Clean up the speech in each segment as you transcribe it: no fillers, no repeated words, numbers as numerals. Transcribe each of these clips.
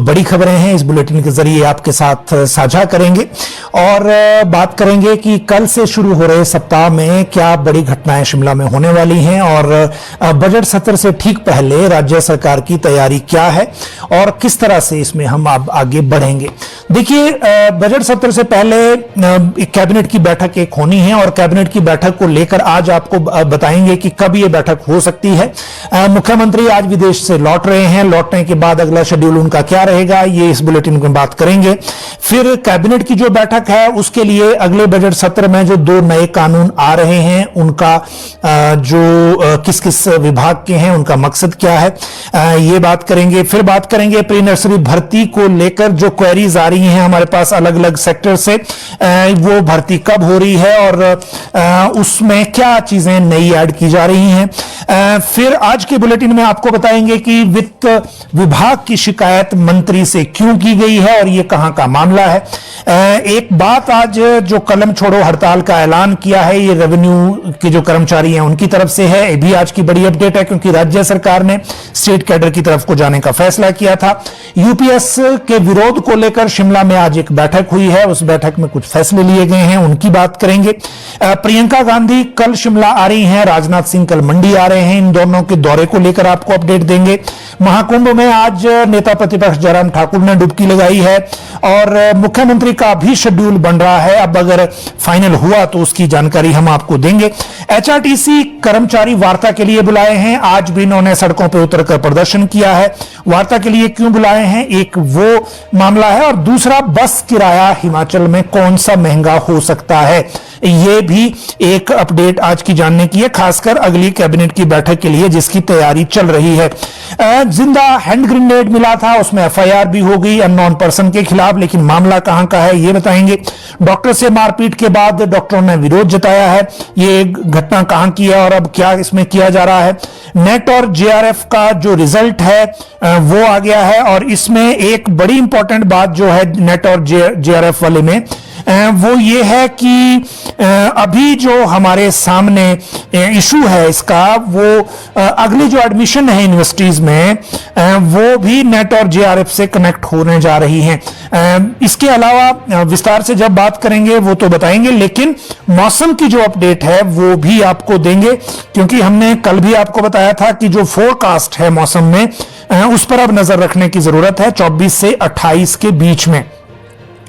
बड़ी खबरें हैं इस बुलेटिन के जरिए आपके साथ साझा करेंगे और बात करेंगे कि कल से शुरू हो रहे सप्ताह में क्या बड़ी घटनाएं शिमला में होने वाली हैं और बजट सत्र से ठीक पहले राज्य सरकार की तैयारी क्या है और किस तरह से इसमें हम अब आगे बढ़ेंगे। देखिए, बजट सत्र से पहले एक कैबिनेट की बैठक एक होनी है और कैबिनेट की बैठक को लेकर आज आपको बताएंगे कि कब ये बैठक हो सकती है। मुख्यमंत्री आज विदेश से लौट रहे हैं, लौटने के बाद अगला शेड्यूल उनका क्या रहेगा ये इस बुलेटिन में बात करेंगे। फिर कैबिनेट की जो बैठक है उसके लिए अगले बजट सत्र में जो 2 नए कानून आ रहे हैं उनका जो किस किस विभाग के हैं उनका मकसद क्या है ये बात करेंगे। फिर बात करेंगे प्री नर्सरी भर्ती को लेकर जो क्वेरीज आ रही हैं हमारे पास अलग अलग सेक्टर से, वो भर्ती कब हो रही है और उसमें क्या चीजें नई ऐड की जा रही हैं। फिर आज के बुलेटिन में आपको बताएंगे कि वित्त विभाग की शिकायत मंत्री से क्यों की गई है और ये कहां का मामला है। एक बात आज जो कलम छोड़ो हड़ताल का ऐलान किया है ये रेवेन्यू के जो कर्मचारी हैं उनकी तरफ से है, ये भी आज की बड़ी अपडेट है क्योंकि राज्य सरकार ने स्टेट कैडर की तरफ को जाने का फैसला किया था। यूपीएस के विरोध को लेकर शिमला में आज एक बैठक हुई है, उस बैठक में कुछ फैसले लिए गए हैं, उनकी बात करेंगे। प्रियंका गांधी कल शिमला आ रही हैं, राजनाथ सिंह कल मंडी आ रहे हैं, इन दोनों के दौरे को लेकर आपको अपडेट देंगे। महाकुंभ में आज नेता प्रतिपक्ष जयराम ठाकुर ने डुबकी लगाई है और मुख्यमंत्री का भी शेड्यूल बन रहा है, अब अगर फाइनल हुआ तो उसकी जानकारी हम आपको देंगे। एचआरटीसी कर्मचारी वार्ता के लिए बुलाए हैं, आज भी इन्होंने सड़कों पर उतरकर प्रदर्शन किया है। वार्ता के लिए क्यों बुलाए हैं, एक वो मामला है और दूसरा बस किराया हिमाचल में कौन सा महंगा हो सकता है, ये भी एक अपडेट आज की जानने की है, खासकर अगली कैबिनेट की बैठक के लिए जिसकी तैयारी चल रही है। जिंदा हैंड ग्रेनेड मिला था, उसमें एफआईआर भी हो गई अननोन पर्सन के खिलाफ, लेकिन मामला कहां का है ये बताएंगे। डॉक्टर से मारपीट के बाद डॉक्टरों ने विरोध जताया है, ये घटना कहां की है और अब क्या इसमें किया जा रहा है। नेट और जेआरएफ का जो रिजल्ट है वो आ गया है और इसमें एक बड़ी इंपॉर्टेंट बात जो है नेट और जेआरएफ वाले में वो ये है कि अभी जो हमारे सामने इशू है इसका वो अगली जो एडमिशन है यूनिवर्सिटीज में वो भी नेट और जेआरएफ से कनेक्ट होने जा रही हैं। इसके अलावा विस्तार से जब बात करेंगे वो तो बताएंगे, लेकिन मौसम की जो अपडेट है वो भी आपको देंगे क्योंकि हमने कल भी आपको बताया था कि जो फोरकास्ट है मौसम में उस पर अब नजर रखने की जरूरत है 24 से 28 के बीच में।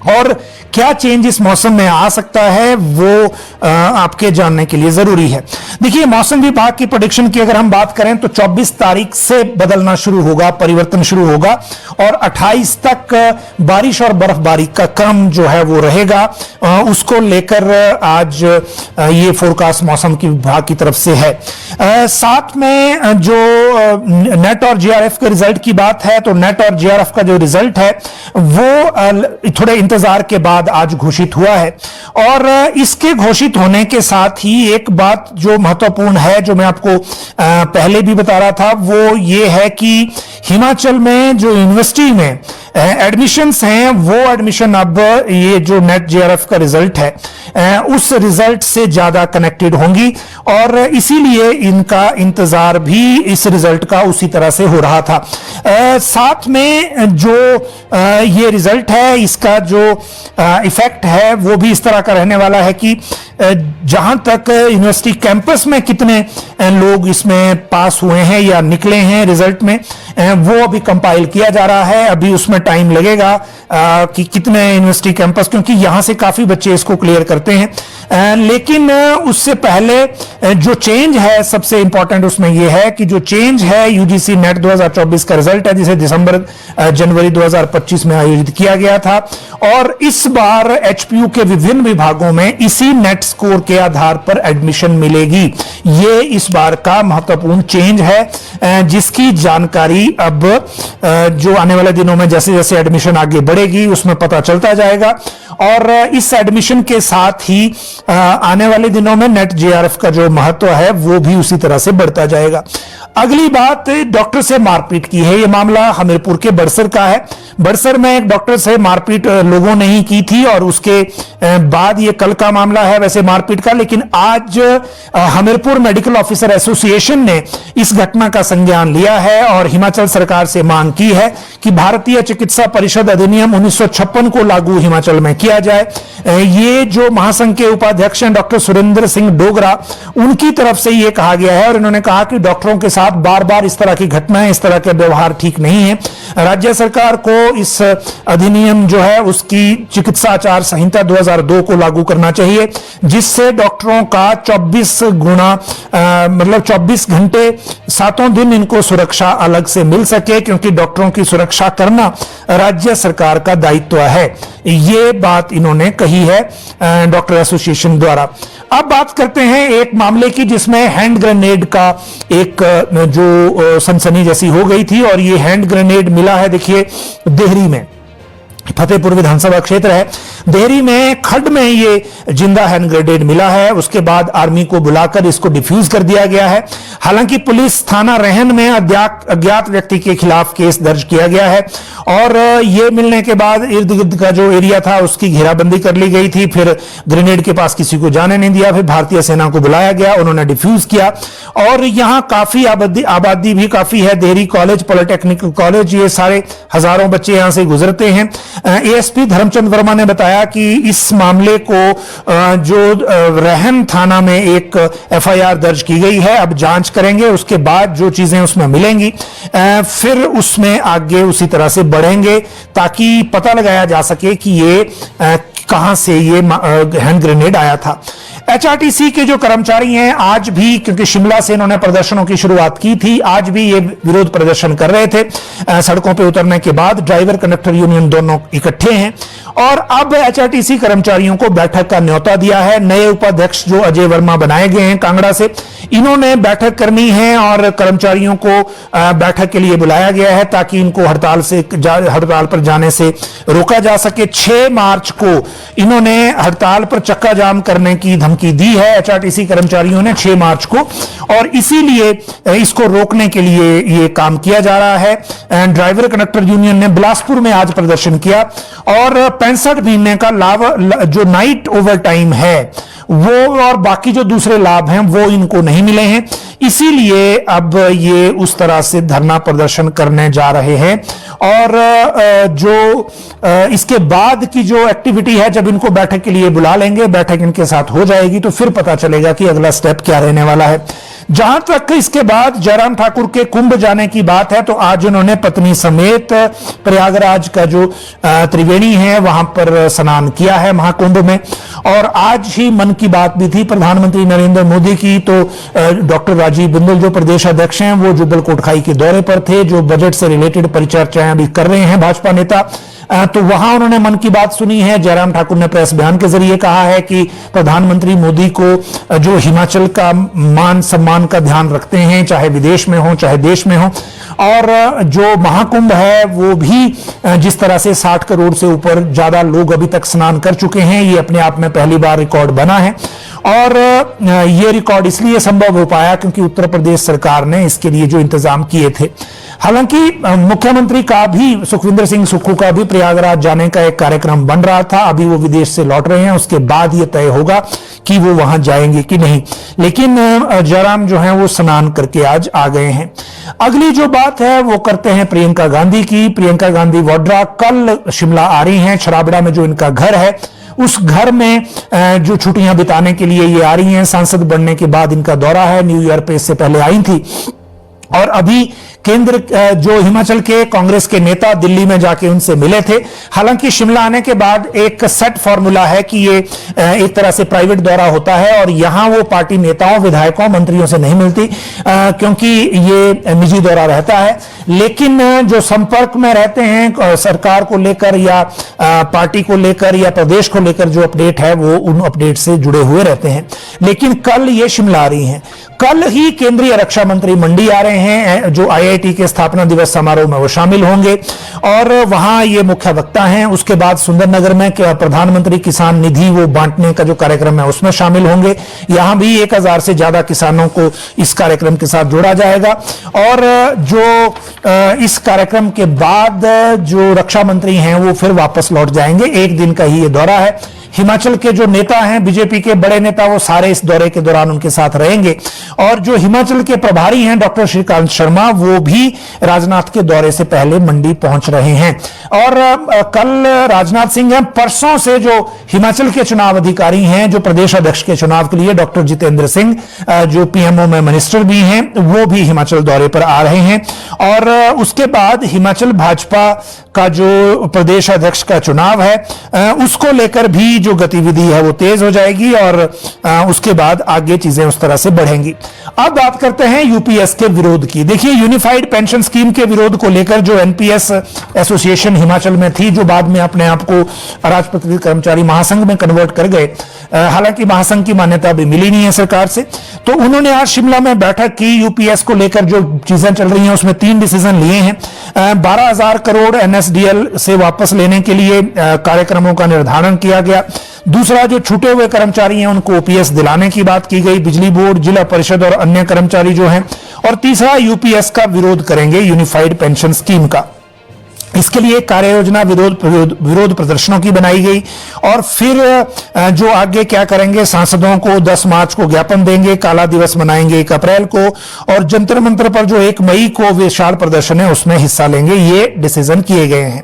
और क्या चेंज इस मौसम में आ सकता है वो आपके जानने के लिए जरूरी है। देखिए, मौसम विभाग की प्रेडिक्शन की अगर हम बात करें तो 24 तारीख से बदलना शुरू होगा, परिवर्तन शुरू होगा और 28 तक बारिश और बर्फबारी का क्रम जो है वो रहेगा। उसको लेकर आज ये फोरकास्ट मौसम की विभाग की तरफ से है। साथ में जो नेट और जेआरएफ के रिजल्ट की बात है तो नेट और जेआरएफ का जो रिजल्ट है वो थोड़े इंतजार के बाद आज घोषित हुआ है और इसके घोषित होने के साथ ही एक बात जो महत्वपूर्ण है जो मैं आपको पहले भी बता रहा था वो ये है कि हिमाचल में जो यूनिवर्सिटी में एडमिशंस हैं वो एडमिशन अब ये जो नेट जेआरएफ का रिजल्ट है उस रिजल्ट से ज्यादा कनेक्टेड होंगी और इसीलिए इनका इंतजार भी इस रिजल्ट का उसी तरह से हो रहा था। साथ में जो ये रिजल्ट है इसका जो इफेक्ट है वो भी इस तरह का रहने वाला है कि जहां तक यूनिवर्सिटी कैंपस में कितने लोग इसमें पास हुए हैं या निकले हैं रिजल्ट में वो अभी कंपाइल किया जा रहा है, अभी उसमें टाइम लगेगा कि कितने यूनिवर्सिटी कैंपस, क्योंकि यहां से काफी बच्चे इसको क्लियर करते हैं। लेकिन उससे पहले जो चेंज है सबसे इंपॉर्टेंट उसमें यह है कि जो चेंज है यूजीसी नेट 2024 का रिजल्ट है जिसे जनवरी 2025 में आयोजित किया गया था और इस बार एचपीयू के विभिन्न विभागों में इसी नेट स्कोर के आधार पर एडमिशन मिलेगी। ये इस बार का महत्वपूर्ण चेंज है जिसकी जानकारी अब जो आने वाले दिनों में जैसे जैसे एडमिशन आगे बढ़ेगी उसमें पता चलता जाएगा और इस एडमिशन के साथ ही आने वाले दिनों में नेट जेआरएफ का जो महत्व है वो भी उसी तरह से बढ़ता जाएगा। अगली बात, डॉक्टर से मारपीट की है। यह मामला हमीरपुर के बड़सर का है। बड़सर में एक डॉक्टर से मारपीट लोगों ने ही की थी और उसके बाद ये कल का मामला है वैसे मारपीट का, लेकिन आज हमीरपुर मेडिकल ऑफिसर एसोसिएशन ने इस घटना का संज्ञान लिया है और हिमाचल सरकार से मांग की है कि भारतीय चिकित्सा परिषद अधिनियम 1956 को लागू हिमाचल में किया जाए। ये जो महासंघ के उपाध्यक्ष हैं डॉक्टर सुरेंद्र सिंह डोगरा, उनकी तरफ से ये कहा गया है और इन्होंने कहा कि डॉक्टरों के साथ बार बार इस तरह की घटनाएं, इस तरह के व्यवहार ठीक नहीं है। राज्य सरकार को इस अधिनियम जो है उसकी चिकित्सा आचार संहिता 2002 को लागू करना चाहिए, जिससे डॉक्टरों का 24 घंटे 7 दिन इनको सुरक्षा अलग से मिल सके, क्योंकि डॉक्टरों की सुरक्षा करना राज्य सरकार का दायित्व है। ये बात इन्होंने कही है डॉक्टर एसोसिएशन द्वारा। अब बात करते हैं एक मामले की जिसमें हैंड ग्रेनेड का एक जो सनसनी जैसी हो गई थी, और ये हैंड ग्रेनेड मिला है, देखिए देहरी में, फतेहपुर विधानसभा क्षेत्र है, देहरी में खड्ड में ये जिंदा हैंड ग्रेनेड मिला है। उसके बाद आर्मी को बुलाकर इसको डिफ्यूज कर दिया गया है। हालांकि पुलिस थाना रेहन में अज्ञात व्यक्ति के खिलाफ केस दर्ज किया गया है और ये मिलने के बाद इर्द गिर्द का जो एरिया था उसकी घेराबंदी कर ली गई थी। फिर ग्रेनेड के पास किसी को जाने नहीं दिया, फिर भारतीय सेना को बुलाया गया, उन्होंने डिफ्यूज किया और यहां काफी आबादी भी काफी है। देहरी कॉलेज, पॉलिटेक्निकल कॉलेज, ये सारे हजारों बच्चे यहां से गुजरते हैं। एएसपी धर्मचंद वर्मा ने बताया कि इस मामले को जो रेहन थाना में एक एफआईआर दर्ज की गई है, अब जांच करेंगे, उसके बाद जो चीजें उसमें मिलेंगी फिर उसमें आगे उसी तरह से बढ़ेंगे ताकि पता लगाया जा सके कि ये कहां से ये हैंड ग्रेनेड आया था। एचआरटीसी के जो कर्मचारी हैं आज भी, क्योंकि शिमला से इन्होंने प्रदर्शनों की शुरुआत की थी, आज भी ये विरोध प्रदर्शन कर रहे थे। सड़कों पे उतरने के बाद ड्राइवर कंडक्टर यूनियन दोनों इकट्ठे हैं और अब एचआरटीसी कर्मचारियों को बैठक का न्योता दिया है। नए उपाध्यक्ष जो अजय वर्मा बनाए गए हैं कांगड़ा से, इन्होंने बैठक करनी है और कर्मचारियों को बैठक के लिए बुलाया गया है ताकि इनको हड़ताल पर जाने से रोका जा सके। 6 मार्च को इन्होंने हड़ताल पर चक्का जाम करने की धमकी दी है एचआरटीसी कर्मचारियों ने 6 मार्च को, और इसीलिए इसको रोकने के लिए ये काम किया जा रहा है। ड्राइवर कंडक्टर यूनियन ने बिलासपुर में आज प्रदर्शन किया और 65 महीने का लाभ, जो नाइट ओवर टाइम है वो और बाकी जो दूसरे लाभ हैं वो इनको नहीं मिले हैं, इसीलिए अब ये उस तरह से धरना प्रदर्शन करने जा रहे हैं। और जो इसके बाद की जो एक्टिविटी है, जब इनको बैठक के लिए बुला लेंगे, बैठक इनके साथ हो जाएगी तो फिर पता चलेगा कि अगला स्टेप क्या रहने वाला है। जहां तक इसके बाद जयराम ठाकुर के कुंभ जाने की बात है, तो आज उन्होंने पत्नी समेत प्रयागराज का जो त्रिवेणी है वहां पर स्नान किया है महाकुंभ में। और आज ही मन की बात भी थी प्रधानमंत्री नरेंद्र मोदी की, तो डॉक्टर राजीव बिंदल जो प्रदेश अध्यक्ष हैं वो जुब्बल कोटखाई के दौरे पर थे, जो बजट से रिलेटेड परिचर्चाएं अभी कर रहे हैं भाजपा नेता, तो वहां उन्होंने मन की बात सुनी है। जयराम ठाकुर ने प्रेस बयान के जरिए कहा है कि प्रधानमंत्री मोदी को जो हिमाचल का मान सम्मान का ध्यान रखते हैं, चाहे विदेश में हो चाहे देश में हो, और जो महाकुंभ है वो भी जिस तरह से 60 करोड़ से ऊपर ज्यादा लोग अभी तक स्नान कर चुके हैं, ये अपने आप में पहली बार रिकॉर्ड बना है। और ये रिकॉर्ड इसलिए संभव हो पाया क्योंकि उत्तर प्रदेश सरकार ने इसके लिए जो इंतजाम किए थे। हालांकि मुख्यमंत्री का भी, सुखविंदर सिंह सुक्खू का भी प्रयागराज जाने का एक कार्यक्रम बन रहा था, अभी वो विदेश से लौट रहे हैं, उसके बाद ये तय होगा कि वो वहां जाएंगे कि नहीं। लेकिन जयराम जो है वो स्नान करके आज आ गए हैं। अगली जो बात है वो करते हैं प्रियंका गांधी की। प्रियंका गांधी वाड्रा कल शिमला आ रही हैं। छराबड़ा में जो इनका घर है उस घर में जो छुट्टियां बिताने के लिए ये आ रही हैं। सांसद बनने के बाद इनका दौरा है, न्यू ईयर पे इससे पहले आई थी और अभी केंद्र जो हिमाचल के कांग्रेस के नेता दिल्ली में जाके उनसे मिले थे। हालांकि शिमला आने के बाद एक सेट फॉर्मूला है कि ये एक तरह से प्राइवेट दौरा होता है और यहां वो पार्टी नेताओं, विधायकों, मंत्रियों से नहीं मिलती क्योंकि ये निजी दौरा रहता है। लेकिन जो संपर्क में रहते हैं सरकार को लेकर या पार्टी को लेकर या प्रदेश को लेकर जो अपडेट है वो उन अपडेट से जुड़े हुए रहते हैं। लेकिन कल ये शिमला आ रही हैं। कल ही केंद्रीय रक्षा मंत्री मंडी आ रहे हैं। जो IAS आईआईटी के स्थापना दिवस समारोह में वो शामिल होंगे और वहां ये मुख्य वक्ता हैं। उसके बाद सुंदरनगर में प्रधानमंत्री किसान निधि वो बांटने का जो कार्यक्रम है उसमें शामिल होंगे। यहां भी 1000 से ज्यादा किसानों को इस कार्यक्रम के साथ जोड़ा जाएगा। और जो इस कार्यक्रम के बाद जो रक्षा मंत्री हैं वो फिर वापस लौट जाएंगे। एक दिन का ही ये दौरा है। हिमाचल के जो नेता हैं, बीजेपी के बड़े नेता, वो सारे इस दौरे के दौरान उनके साथ रहेंगे। और जो हिमाचल के प्रभारी हैं डॉक्टर श्रीकांत शर्मा, वो भी राजनाथ के दौरे से पहले मंडी पहुंच रहे हैं। और कल राजनाथ सिंह हैं। परसों से जो हिमाचल के चुनाव अधिकारी हैं, जो प्रदेश अध्यक्ष के चुनाव के लिए डॉक्टर जितेंद्र सिंह, जो पीएमओ में मिनिस्टर भी हैं, वो भी हिमाचल दौरे पर आ रहे हैं। और उसके बाद हिमाचल भाजपा का जो प्रदेश अध्यक्ष का चुनाव है, उसको लेकर भी जो गतिविधि है वो तेज हो जाएगी और उसके बाद आगे चीजें उस तरह से बढ़ेंगी। अब बात करते हैं यूपीएस के विरोध की। देखिए, यूनिफाइड पेंशन स्कीम के विरोध को लेकर जो एनपीएस एसोसिएशन हिमाचल में थी, जो बाद में अपने आप को अराजपत्रित कर्मचारी महासंघ में कन्वर्ट कर गए, हालांकि महासंघ की मान्यता अभी मिली नहीं है सरकार से, तो उन्होंने आज शिमला में बैठक की। यूपीएस को लेकर जो चीजें चल रही हैं उसमें 3 डिसीजन लिए हैं। 12,000 करोड़ एनएसडीएल से वापस लेने के लिए कार्यक्रमों का निर्धारण किया गया। दूसरा, जो छूटे हुए कर्मचारी हैं उनको ओपीएस दिलाने की बात की गई, बिजली बोर्ड, जिला परिषद और अन्य कर्मचारी जो हैं। और तीसरा, यूपीएस का विरोध करेंगे, यूनिफाइड पेंशन स्कीम का। इसके लिए कार्य योजना विरोध प्रदर्शनों की बनाई गई। और फिर जो आगे क्या करेंगे, सांसदों को 10 मार्च को ज्ञापन देंगे, काला दिवस मनाएंगे 1 अप्रैल को, और जंतर मंतर पर जो 1 मई को विशाल प्रदर्शन है उसमें हिस्सा लेंगे। ये डिसीजन किए गए हैं।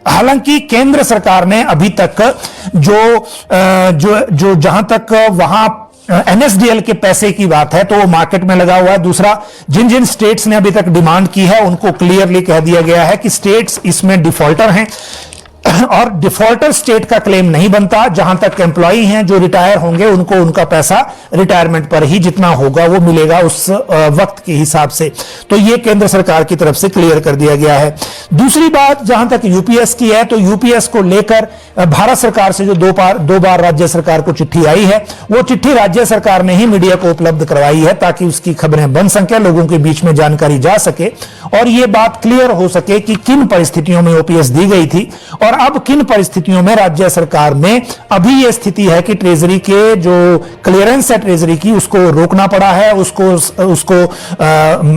हालांकि केंद्र सरकार ने अभी तक जो जहां तक वहां एनएसडीएल के पैसे की बात है तो वो मार्केट में लगा हुआ है। दूसरा, जिन जिन स्टेट्स ने अभी तक डिमांड की है उनको क्लियरली कह दिया गया है कि स्टेट्स इसमें डिफॉल्टर हैं और डिफॉल्टर स्टेट का क्लेम नहीं बनता। जहां तक एम्प्लॉई हैं जो रिटायर होंगे उनको उनका पैसा रिटायरमेंट पर ही जितना होगा वो मिलेगा उस वक्त के हिसाब से। तो ये केंद्र सरकार की तरफ से क्लियर कर दिया गया है। दूसरी बात, जहां तक यूपीएस की है, तो यूपीएस को लेकर भारत सरकार से जो दो बार राज्य सरकार को चिट्ठी आई है, वो चिट्ठी राज्य सरकार ने ही मीडिया को उपलब्ध करवाई है ताकि उसकी खबरें बन सके, लोगों के बीच में जानकारी जा सके और ये बात क्लियर हो सके कि किन परिस्थितियों में ओपीएस दी गई थी और अब किन परिस्थितियों में राज्य सरकार में अभी यह स्थिति है कि ट्रेजरी के जो क्लियरेंस है ट्रेजरी की उसको रोकना पड़ा है, उसको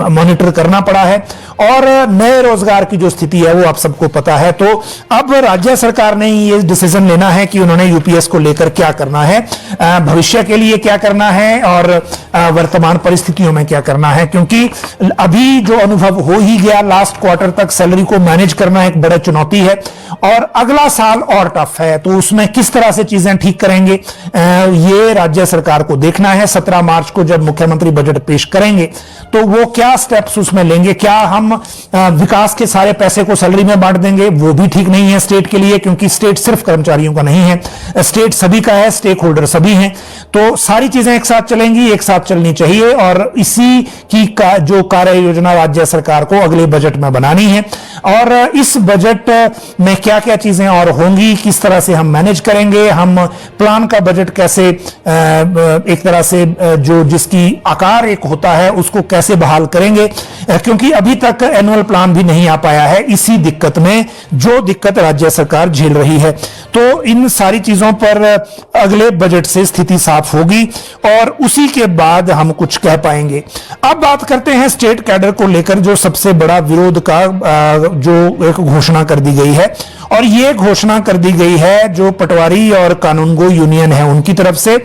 मॉनिटर करना पड़ा है। और नए रोजगार की जो स्थिति है वो आप सबको पता है। तो अब राज्य सरकार ने ये डिसीजन लेना है कि उन्होंने यूपीएस को लेकर क्या करना है, भविष्य के लिए क्या करना है और वर्तमान परिस्थितियों में क्या करना है, क्योंकि अभी जो अनुभव हो ही गया, लास्ट क्वार्टर तक सैलरी को मैनेज करना एक बड़ा चुनौती है और अगला साल और टफ है। तो उसमें किस तरह से चीजें ठीक करेंगे ये राज्य सरकार को देखना है। 17 मार्च को जब मुख्यमंत्री बजट पेश करेंगे तो वो क्या स्टेप्स उसमें लेंगे। क्या हम विकास के सारे पैसे को सैलरी में बांट देंगे, वो भी ठीक नहीं है स्टेट के लिए, क्योंकि स्टेट सिर्फ कर्मचारियों का नहीं है, स्टेट सभी का है, स्टेक होल्डर सभी हैं। तो सारी चीजें एक साथ चलेंगी, एक साथ चलनी चाहिए और इसी की जो कार्य योजना राज्य सरकार को अगले बजट में बनानी है। और इस बजट में क्या क्या चीजें और होंगी, किस तरह से हम मैनेज करेंगे, हम प्लान का बजट कैसे एक तरह से जो जिसकी आकार एक होता है उसको कैसे बहाल करेंगे, क्योंकि अभी तक एनुअल प्लान भी नहीं आ पाया है। इसी दिक्कत में जो दिक्कत राज्य सरकार झेल रही है, तो इन सारी चीजों पर अगले बजट से स्थिति साफ होगी और उसी के बाद हम कुछ कह पाएंगे। अब बात करते हैं स्टेट कैडर को लेकर जो सबसे बड़ा विरोध का जो एक घोषणा कर दी गई है, और ये घोषणा कर दी गई है जो पटवारी और कानूनगो यूनियन है उनकी तरफ से,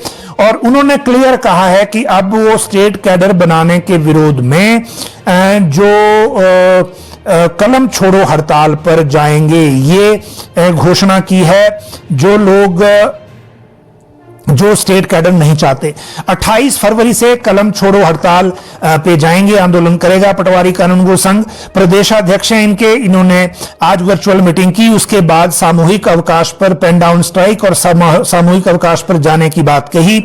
और उन्होंने क्लियर कहा है कि अब वो स्टेट कैडर बनाने के विरोध में जो कलम छोड़ो हड़ताल पर जाएंगे, ये घोषणा की है। जो स्टेट कैडर नहीं चाहते 28 फरवरी से कलम छोड़ो हड़ताल पे जाएंगे, आंदोलन करेगा पटवारी कानूनगो संघ। प्रदेशाध्यक्ष हैं इनके, इन्होंने आज वर्चुअल मीटिंग की, उसके बाद सामूहिक अवकाश पर पेन डाउन स्ट्राइक और सामूहिक अवकाश पर जाने की बात कही।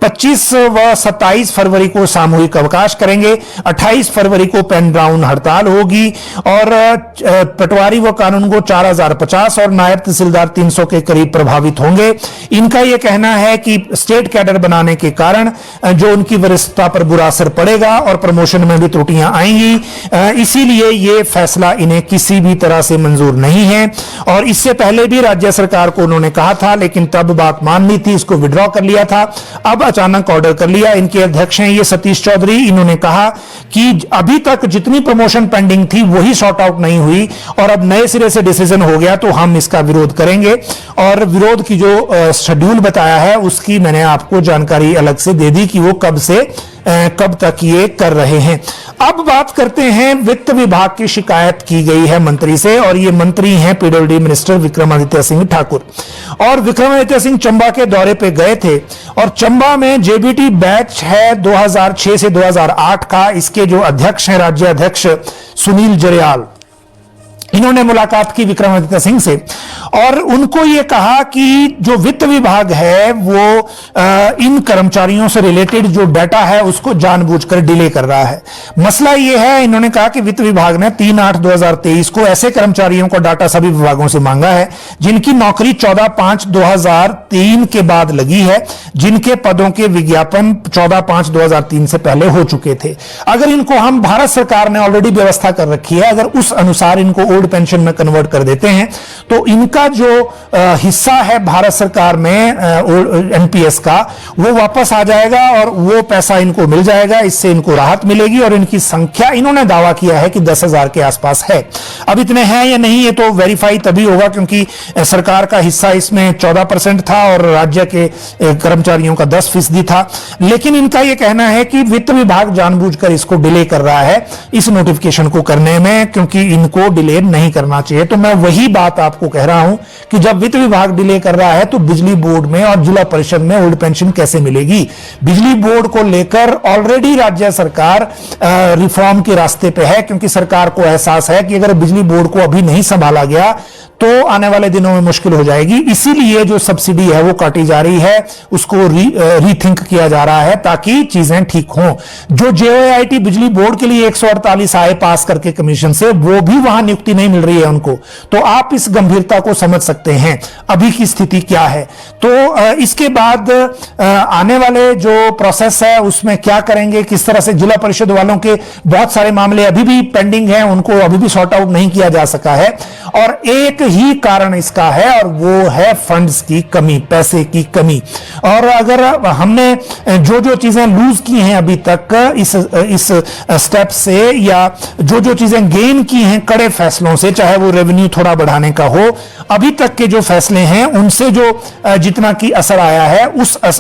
25 व 27 फरवरी को सामूहिक अवकाश करेंगे, 28 फरवरी को पेन डाउन हड़ताल होगी और पटवारी व कानूनगो 4050 और नायब तहसीलदार 300 के करीब प्रभावित होंगे। इनका यह कहना है कि स्टेट कैडर बनाने के कारण जो उनकी वरिष्ठता पर बुरा असर पड़ेगा और प्रमोशन में भी त्रुटियां आएंगी, इसीलिए ये फैसला इन्हें किसी भी तरह से मंजूर नहीं है। और इससे पहले भी राज्य सरकार को उन्होंने कहा था, लेकिन तब बात मान ली थी, इसको विड्रॉ कर लिया था, अब अचानक ऑर्डर कर लिया। इनके अध्यक्ष हैं ये सतीश चौधरी, इन्होंने कहा कि अभी तक जितनी प्रमोशन पेंडिंग थी वही सॉर्ट आउट नहीं हुई और अब नए सिरे से डिसीजन हो गया तो हम इसका विरोध करेंगे। और विरोध की जो शेड्यूल बताया है उसकी मैंने आपको जानकारी अलग से दे दी कि वो कब से कब तक ये कर रहे हैं। अब बात करते हैं, वित्त विभाग की शिकायत की गई है मंत्री से और ये मंत्री हैं पीडब्ल्यूडी मिनिस्टर विक्रमादित्य सिंह ठाकुर। और विक्रमादित्य सिंह चंबा के दौरे पे गए थे और चंबा में जेबीटी बैच है 2006 से 2008 का, इसके जो अध्यक्ष हैं राज्य अध्यक्ष सुनील जरयाल, इन्होंने मुलाकात की विक्रमादित्य सिंह से और उनको ये कहा कि जो वित्त विभाग है वो इन कर्मचारियों से रिलेटेड जो डाटा है उसको जानबूझकर डिले कर रहा है। मसला ये है, इन्होंने कहा कि वित्त विभाग ने 3/8/2023 को ऐसे कर्मचारियों को डाटा सभी विभागों से मांगा है जिनकी नौकरी 14/5/2003 के बाद लगी है, जिनके पदों के विज्ञापन 14/5/2003 से पहले हो चुके थे। अगर इनको हम, भारत सरकार ने ऑलरेडी व्यवस्था कर रखी है, अगर उस अनुसार इनको पेंशन में कन्वर्ट कर देते हैं तो इनका जो हिस्सा है भारत सरकार में एनपीएस का वो वापस आ जाएगा और वो पैसा इनको मिल जाएगा, इससे इनको राहत मिलेगी और इनकी संख्या इन्होंने दावा किया है कि 10,000 के आसपास है। अब इतने हैं या नहीं ये तो वेरीफाई तभी होगा क्योंकि सरकार का हिस्सा इसमें 14% था और राज्य के कर्मचारियों का 10% था। लेकिन इनका यह कहना है कि वित्त विभाग जानबूझकर इसको डिले कर रहा है इस नोटिफिकेशन को करने में, क्योंकि इनको डिले नहीं करना चाहिए। तो मैं वही बात आपको कह रहा हूं कि जब वित्त विभाग डिले कर रहा है तो बिजली बोर्ड में और जिला परिषद में ओल्ड पेंशन कैसे मिलेगी। बिजली बोर्ड को लेकर ऑलरेडी राज्य सरकार रिफॉर्म के रास्ते पे है, क्योंकि सरकार को एहसास है कि अगर बिजली बोर्ड को अभी नहीं संभाला गया तो आने वाले दिनों में मुश्किल हो जाएगी। इसीलिए जो सब्सिडी है वो काटी जा रही है, उसको रीथिंक किया जा रहा है ताकि चीजें ठीक हों। जो जेओआईटी बिजली बोर्ड के लिए 148 आए पास करके कमीशन से, वो भी वहां नियुक्ति नहीं मिल रही है उनको। तो आप इस गंभीरता को समझ सकते हैं अभी की स्थिति क्या है। तो इसके बाद आने वाले जो प्रोसेस है उसमें क्या करेंगे, किस तरह से जिला परिषद वालों के बहुत सारे मामले अभी भी पेंडिंग हैं, उनको अभी भी सॉर्ट आउट नहीं किया जा सका है और एक ही कारण इसका है और वो है फंड्स की कमी, पैसे की कमी। और अगर हमने जो जो चीजें लूज की हैं अभी तक इस स्टेप से या जो चीजें गेन की हैं कड़े फैसलों से, चाहे वो रेवेन्यू थोड़ा बढ़ाने का हो, अभी तक के जो फैसले हैं उनसे जो जितना की असर आया है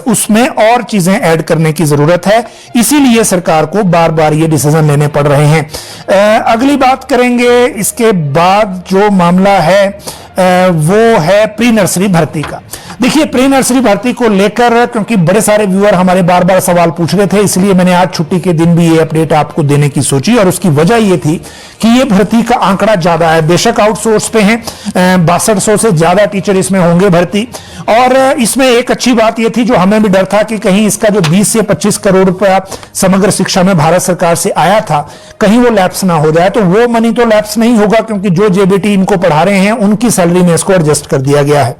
उसमें और चीजें ऐड करने की जरूरत है। इसीलिए सरकार को बार बार ये डिसीजन लेने पड़ रहे हैं। अगली बात करेंगे इसके बाद जो मामला है वो है प्री नर्सरी भर्ती का। देखिए, प्री नर्सरी भर्ती को लेकर क्योंकि बड़े सारे व्यूअर हमारे बार बार सवाल पूछ रहे थे, इसलिए मैंने आज छुट्टी के दिन भी ये अपडेट आपको देने की सोची और उसकी वजह ये थी कि ये भर्ती का आंकड़ा ज्यादा है। बेशक आउटसोर्स पे हैं, 6200 से ज्यादा टीचर इसमें होंगे भर्ती। और इसमें एक अच्छी बात यह थी जो हमें भी डर था कि कहीं इसका जो 20 से 25 करोड़ रुपया समग्र शिक्षा में भारत सरकार से आया था कहीं वो लैप्स ना हो जाए। तो वो मनी तो लैप्स नहीं होगा क्योंकि जो जेबीटी इनको पढ़ा रहे हैं उनकी सैलरी में इसको एडजस्ट कर दिया गया है।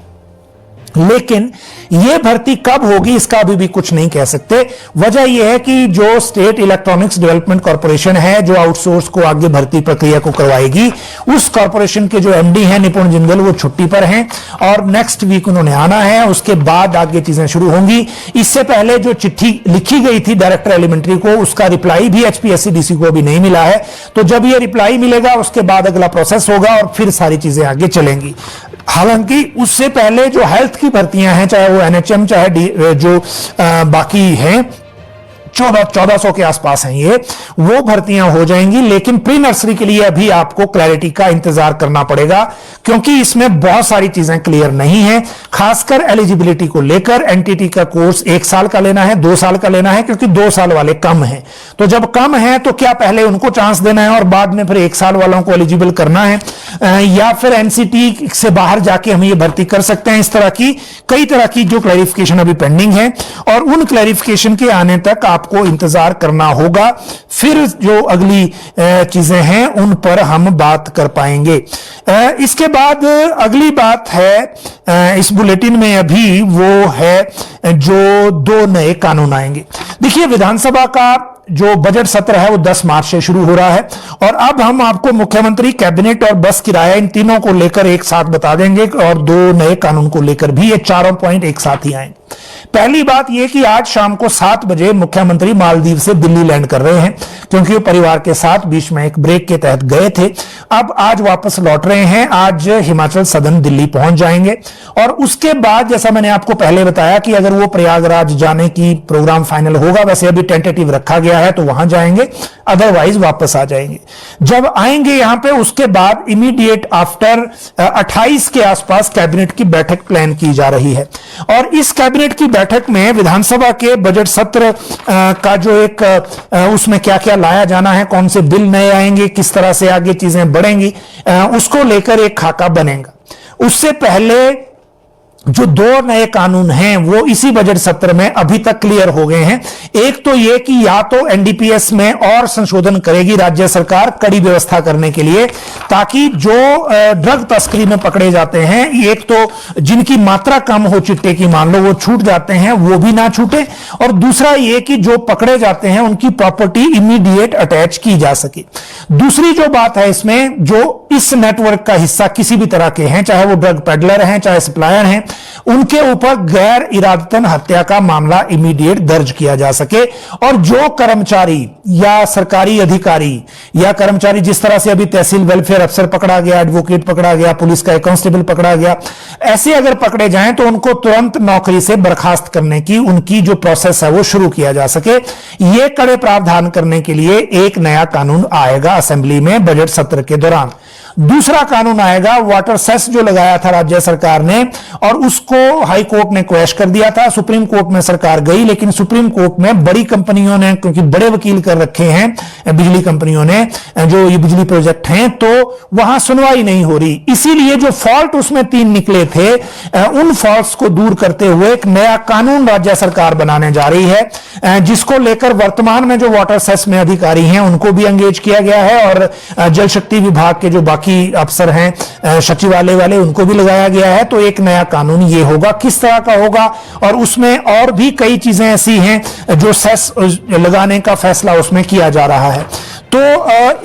लेकिन यह भर्ती कब होगी इसका अभी भी कुछ नहीं कह सकते। वजह यह है कि जो स्टेट इलेक्ट्रॉनिक्स डेवलपमेंट कॉर्पोरेशन है जो आउटसोर्स को आगे भर्ती प्रक्रिया को करवाएगी, उस कॉर्पोरेशन के जो एमडी हैं निपुण जिंदल वो छुट्टी पर हैं और नेक्स्ट वीक उन्होंने आना है, उसके बाद आगे चीजें शुरू होंगी। इससे पहले जो चिट्ठी लिखी गई थी डायरेक्टर एलिमेंट्री को, उसका रिप्लाई भी एचपीएससी को अभी नहीं मिला है। तो जब यह रिप्लाई मिलेगा उसके बाद अगला प्रोसेस होगा और फिर सारी चीजें आगे चलेंगी। हालांकि उससे पहले जो हेल्थ की भर्तियां हैं, चाहे वो एनएचएम चाहे जो बाकी हैं 1400 के आसपास हैं ये, वो भर्तियां हो जाएंगी। लेकिन प्री नर्सरी के लिए अभी आपको क्लैरिटी का इंतजार करना पड़ेगा क्योंकि इसमें बहुत सारी चीजें क्लियर नहीं है। खासकर एलिजिबिलिटी को लेकर एनटीटी का कोर्स 1 साल का लेना है, 2 साल का लेना है, क्योंकि 2 साल वाले कम हैं। तो जब कम है तो क्या पहले उनको चांस देना है और बाद में फिर 1 साल वालों को एलिजिबल करना है, या फिर एनसीटी से बाहर जाके हम ये भर्ती कर सकते हैं। इस तरह की कई तरह की जो क्लैरिफिकेशन अभी पेंडिंग है और उन क्लैरिफिकेशन के आने तक आपको इंतजार करना होगा। फिर जो अगली चीजें हैं उन पर हम बात कर पाएंगे। इसके बाद अगली बात है इस बुलेटिन में अभी वो है जो 2 नए कानून आएंगे। देखिए, विधानसभा का जो बजट सत्र है वो 10 मार्च से शुरू हो रहा है और अब हम आपको मुख्यमंत्री, कैबिनेट और बस किराया, इन तीनों को लेकर एक साथ बता देंगे और 2 नए कानून को लेकर भी ये चारों पॉइंट एक साथ ही आएंगे। पहली बात यह कि आज शाम को 7 बजे मुख्यमंत्री मालदीव से दिल्ली लैंड कर रहे हैं, क्योंकि वो परिवार के साथ बीच में एक ब्रेक के तहत गए थे। अब आज वापस लौट रहे हैं। आज हिमाचल सदन दिल्ली पहुंच जाएंगे और उसके बाद, जैसा मैंने आपको पहले बताया कि अगर वो प्रयागराज जाने की प्रोग्राम फाइनल होगा, वैसे अभी टेंटेटिव रखा गया है, तो वहां जाएंगे, अदरवाइज वापस आ जाएंगे। जब आएंगे यहां पे, उसके बाद इमीडिएट आफ्टर 28 के आसपास कैबिनेट की बैठक प्लान की जा रही है और इस कैबिनेट की बैठक में विधानसभा के बजट सत्र का जो एक उसमें क्या क्या लाया जाना है, कौन से बिल नए आएंगे, किस तरह से आगे चीजें बढ़ेंगी, उसको लेकर एक खाका बनेगा। उससे पहले जो 2 नए कानून हैं वो इसी बजट सत्र में अभी तक क्लियर हो गए हैं। एक तो ये कि या तो एनडीपीएस में और संशोधन करेगी राज्य सरकार कड़ी व्यवस्था करने के लिए, ताकि जो ड्रग तस्करी में पकड़े जाते हैं, एक तो जिनकी मात्रा कम हो चिट्टे की, मान लो वो छूट जाते हैं, वो भी ना छूटे, और दूसरा ये कि जो पकड़े जाते हैं उनकी प्रॉपर्टी इमीडिएट अटैच की जा सके। दूसरी जो बात है इसमें, जो इस नेटवर्क का हिस्सा किसी भी तरह के हैं, चाहे वो ड्रग पेडलर हैं, चाहे सप्लायर हैं, उनके ऊपर गैर इरादतन हत्या का मामला इमीडिएट दर्ज किया जा सके। और जो कर्मचारी या सरकारी अधिकारी या कर्मचारी, जिस तरह से अभी तहसील वेलफेयर अफसर पकड़ा गया, एडवोकेट पकड़ा गया, पुलिस का एक कांस्टेबल पकड़ा गया, ऐसे अगर पकड़े जाएं तो उनको तुरंत नौकरी से बर्खास्त करने की उनकी जो प्रोसेस है वो शुरू किया जा सके। ये कड़े प्रावधान करने के लिए एक नया कानून आएगा असेंबली में बजट सत्र के दौरान। दूसरा कानून आएगा वाटर सेस जो लगाया था राज्य सरकार ने, और उसको हाई कोर्ट ने क्वैश कर दिया था। सुप्रीम कोर्ट में सरकार गई, लेकिन सुप्रीम कोर्ट में बड़ी कंपनियों ने, क्योंकि बड़े वकील कर रखे हैं बिजली कंपनियों ने जो ये बिजली प्रोजेक्ट हैं, तो वहां सुनवाई नहीं हो रही। इसीलिए जो फॉल्ट उसमें 3 निकले थे, उन फॉल्ट्स को दूर करते हुए एक नया कानून राज्य सरकार बनाने जा रही है, जिसको लेकर वर्तमान में जो वाटर सेस में अधिकारी हैं उनको भी एंगेज किया गया है और जल शक्ति विभाग के जो की अफसर हैं सचिवालय वाले, उनको भी लगाया गया है। तो एक नया कानून ये होगा, किस तरह का होगा, और उसमें और भी कई चीजें ऐसी हैं जो सेस लगाने का फैसला उसमें किया जा रहा है। तो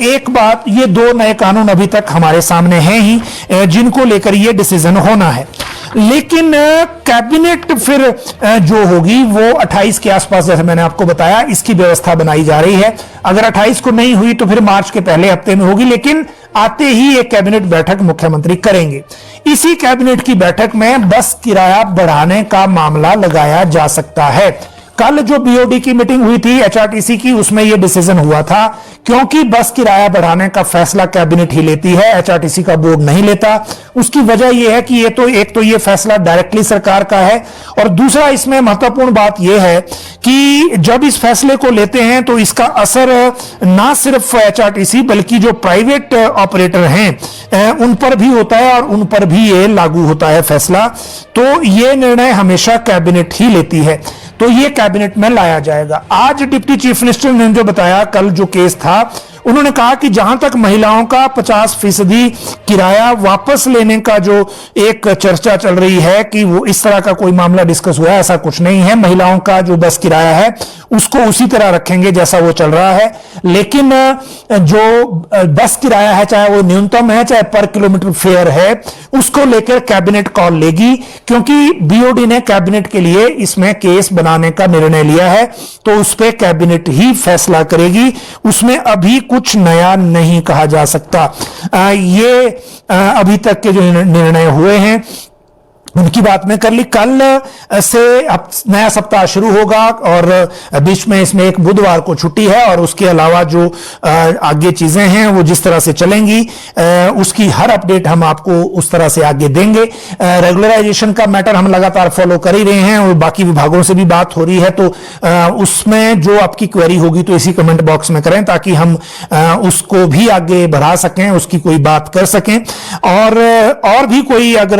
एक बात, ये 2 नए कानून अभी तक हमारे सामने हैं ही, जिनको लेकर ये डिसीजन होना है। लेकिन कैबिनेट फिर जो होगी वो 28 के आसपास, जैसे मैंने आपको बताया, इसकी व्यवस्था बनाई जा रही है। अगर 28 को नहीं हुई तो फिर मार्च के पहले हफ्ते में होगी, लेकिन आते ही एक कैबिनेट बैठक मुख्यमंत्री करेंगे। इसी कैबिनेट की बैठक में बस किराया बढ़ाने का मामला लगाया जा सकता है। कल जो बीओडी की मीटिंग हुई थी एचआरटीसी की, उसमें यह डिसीजन हुआ था, क्योंकि बस किराया बढ़ाने का फैसला कैबिनेट ही लेती है, एचआरटीसी का बोर्ड नहीं लेता। उसकी वजह यह है कि ये तो एक तो ये फैसला डायरेक्टली सरकार का है, और दूसरा इसमें महत्वपूर्ण बात यह है कि जब इस फैसले को लेते हैं तो इसका असर ना सिर्फ एचआरटीसी बल्कि जो प्राइवेट ऑपरेटर हैं उन पर भी होता है, और उन पर भी ये लागू होता है फैसला। तो ये निर्णय हमेशा कैबिनेट ही लेती है, तो ये कैबिनेट में लाया जाएगा। आज डिप्टी चीफ मिनिस्टर ने जो बताया, कल जो केस था, उन्होंने कहा कि जहां तक महिलाओं का 50% किराया वापस लेने का जो एक चर्चा चल रही है कि वो इस तरह का कोई मामला डिस्कस हुआ है, ऐसा कुछ नहीं है। महिलाओं का जो बस किराया है उसको उसी तरह रखेंगे जैसा वो चल रहा है, लेकिन जो बस किराया है, चाहे वो न्यूनतम है चाहे पर किलोमीटर फेयर है, उसको लेकर कैबिनेट कॉल लेगी, क्योंकि बीओडी ने कैबिनेट के लिए इसमें केस बनाने का निर्णय लिया है, तो उस पर कैबिनेट ही फैसला करेगी। उसमें अभी कुछ नया नहीं कहा जा सकता। ये अभी तक के जो निर्णय हुए हैं उनकी बात में कर ली। कल से अब नया सप्ताह शुरू होगा और बीच में इसमें एक बुधवार को छुट्टी है, और उसके अलावा जो आगे चीजें हैं वो जिस तरह से चलेंगी उसकी हर अपडेट हम आपको उस तरह से आगे देंगे। रेगुलराइजेशन का मैटर हम लगातार फॉलो कर ही रहे हैं और बाकी विभागों से भी बात हो रही है, तो उसमें जो आपकी क्वेरी होगी तो इसी कमेंट बॉक्स में करें, ताकि हम उसको भी आगे बढ़ा सकें, उसकी कोई बात कर सकें। और भी कोई अगर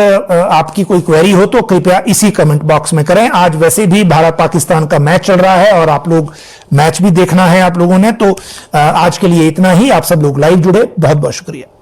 आपकी कोई क्वेरी हो तो कृपया इसी कमेंट बॉक्स में करें। आज वैसे भी भारत पाकिस्तान का मैच चल रहा है और आप लोग मैच भी देखना है आप लोगों ने, तो आज के लिए इतना ही। आप सब लोग लाइव जुड़े, बहुत बहुत शुक्रिया।